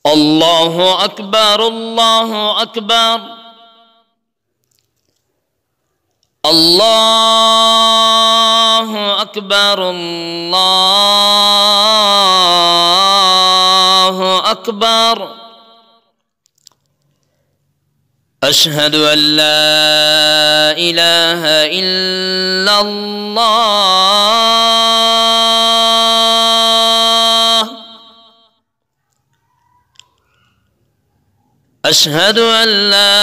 الله أكبر الله أكبر الله أكبر الله أكبر. أشهد أن لا إله إلا الله. أشهد أن لا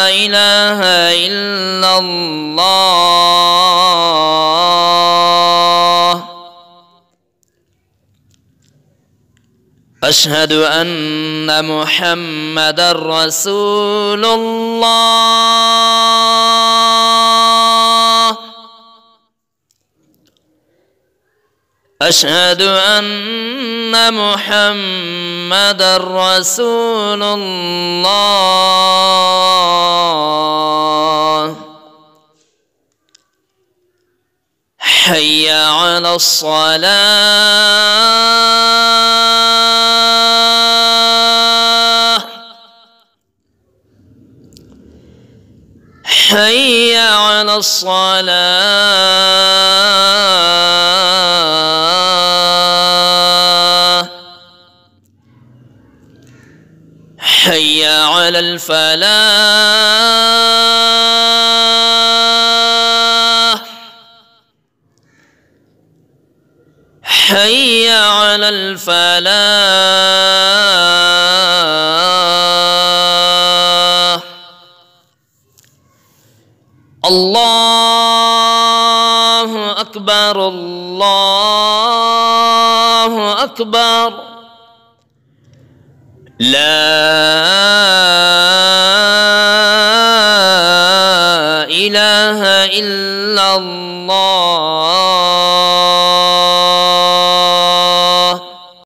إله إلا الله. أشهد أن محمدا رسول الله. أشهد أن محمدا رسول الله. حي على الصلاة. حي على الصلاة. حي على الفلاح. حي على الفلاح. الله أكبر الله أكبر. لا إله إلا الله.